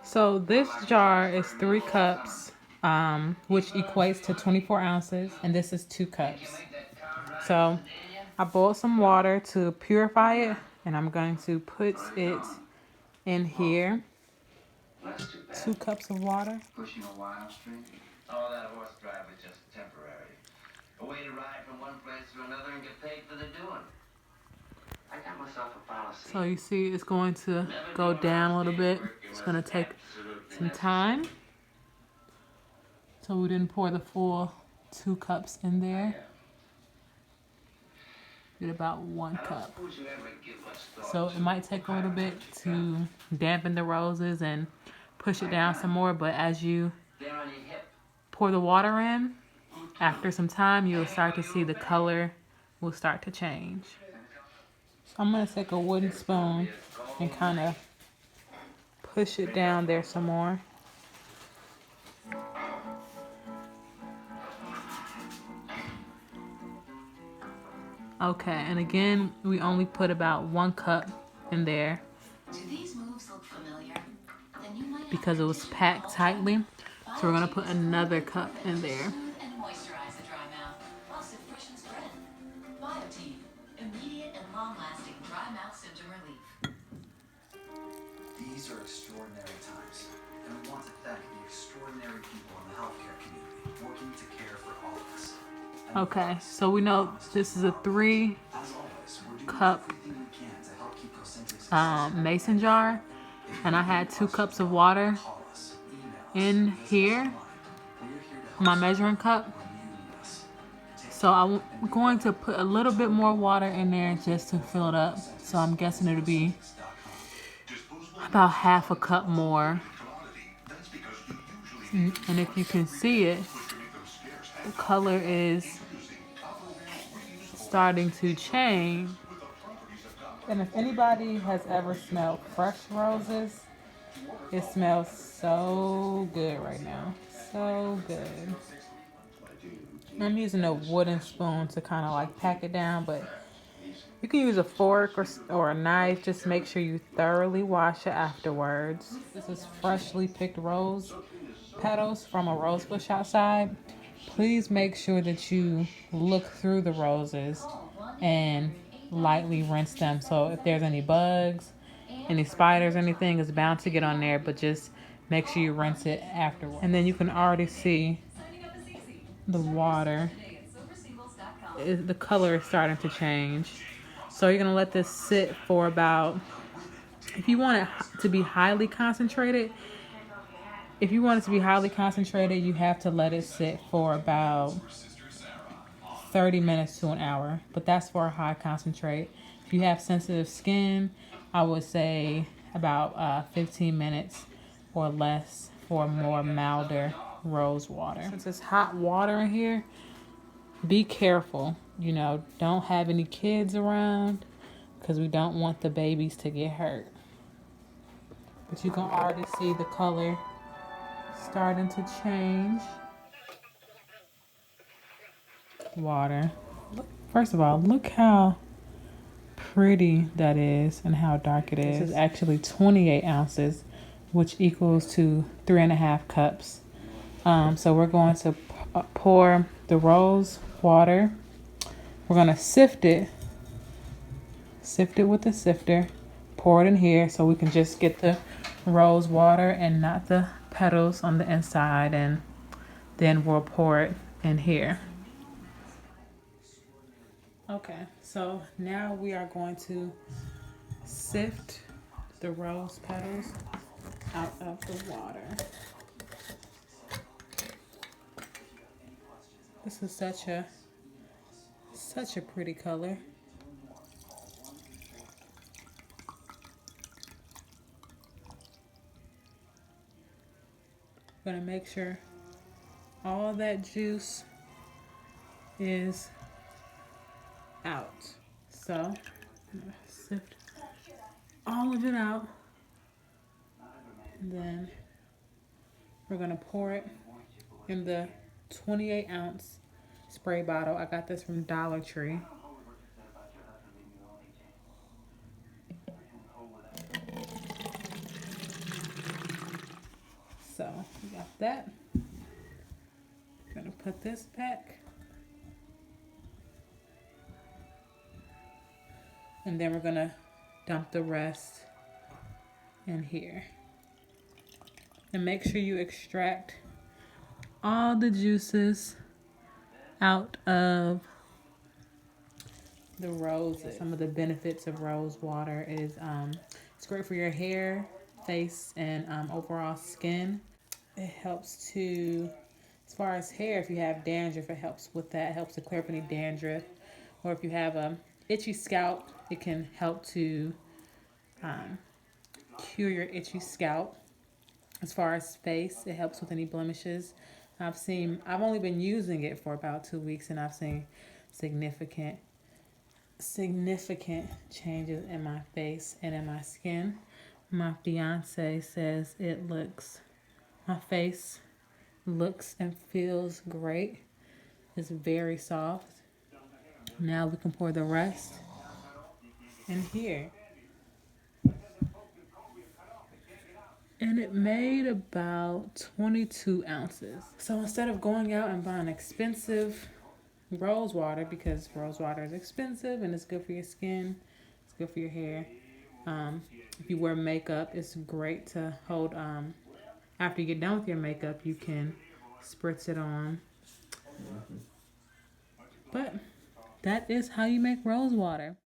So this jar is 3 cups, which equates to 24 ounces, and this is 2 cups. So I boiled some water to purify it, and I'm going to put it in here. 2 cups of water. Pushing a wild string? Oh, that horse drive is just temporary. A way to ride from one place to another and get paid for the doing. I got myself a policy. So you see it's going to go down a little bit. It's going to take some time. So we didn't pour the full 2 cups in there. Get about 1 cup. So it might take a little bit to dampen the roses and push it down some more, but as you pour the water in, after some time, you'll start to see the color will start to change. So I'm going to take a wooden spoon and kind of push it down there some more. Okay, and again, we only put about 1 cup in there because it was packed tightly. So we're going to put another cup in there. These are extraordinary times, and we want to thank the extraordinary people in the healthcare community working to care for all of us. Okay, so we know this is a 3-cup mason jar, and I had 2 cups of water in here, my measuring cup. So I'm going to put a little bit more water in there just to fill it up. So I'm guessing it'll be about half a cup more. And if you can see it, the color is starting to change. And if anybody has ever smelled fresh roses, it smells so good right now. So good. I'm using a wooden spoon to kind of like pack it down, but you can use a fork or a knife. Just make sure you thoroughly wash it afterwards. This is freshly picked rose petals from a rose bush outside. Please make sure that you look through the roses and lightly rinse them. So if there's any bugs, any spiders, anything is bound to get on there, but just make sure you rinse it afterwards. And then you can already see the water, the color is starting to change. So you're gonna let this sit for about, if you want it to be highly concentrated, you have to let it sit for about 30 minutes to an hour, but that's for a high concentrate. If you have sensitive skin, I would say about 15 minutes or less for more milder rose water. Since it's hot water in here, be careful. You know, don't have any kids around because we don't want the babies to get hurt. But you can already see the color starting to change. Water. First of all, look how pretty that is and how dark it is. This is actually 28 ounces, which equals to 3.5 cups. So we're going to pour the rose water. We're going to sift it with the sifter, pour it in here so we can just get the rose water and not the petals on the inside, and then we'll pour it in here. Okay, so now we are going to sift the rose petals out of the water. This is such a pretty color. I'm gonna make sure all that juice is out. So I'm gonna sift all of it out, and then we're gonna pour it in the 28-ounce spray bottle. I got this from Dollar Tree. So we got that. Gonna put this back. And then we're gonna dump the rest in here. And make sure you extract all the juices out of the roses. Some of the benefits of rose water is it's great for your hair, face, and overall skin. It helps to, as far as hair, if you have dandruff, it helps with that. It helps to clear up any dandruff. Or if you have a itchy scalp, it can help to cure your itchy scalp. As far as face, it helps with any blemishes. I've only been using it for about 2 weeks, and I've seen significant changes in my face and in my skin. My fiance says my face looks and feels great. It's very soft. Now we can pour the rest in here. And it made about 22 ounces. So instead of going out and buying expensive rose water, because rose water is expensive and it's good for your skin, it's good for your hair. If you wear makeup, it's great to hold, after you get done with your makeup, you can spritz it on. But that is how you make rose water.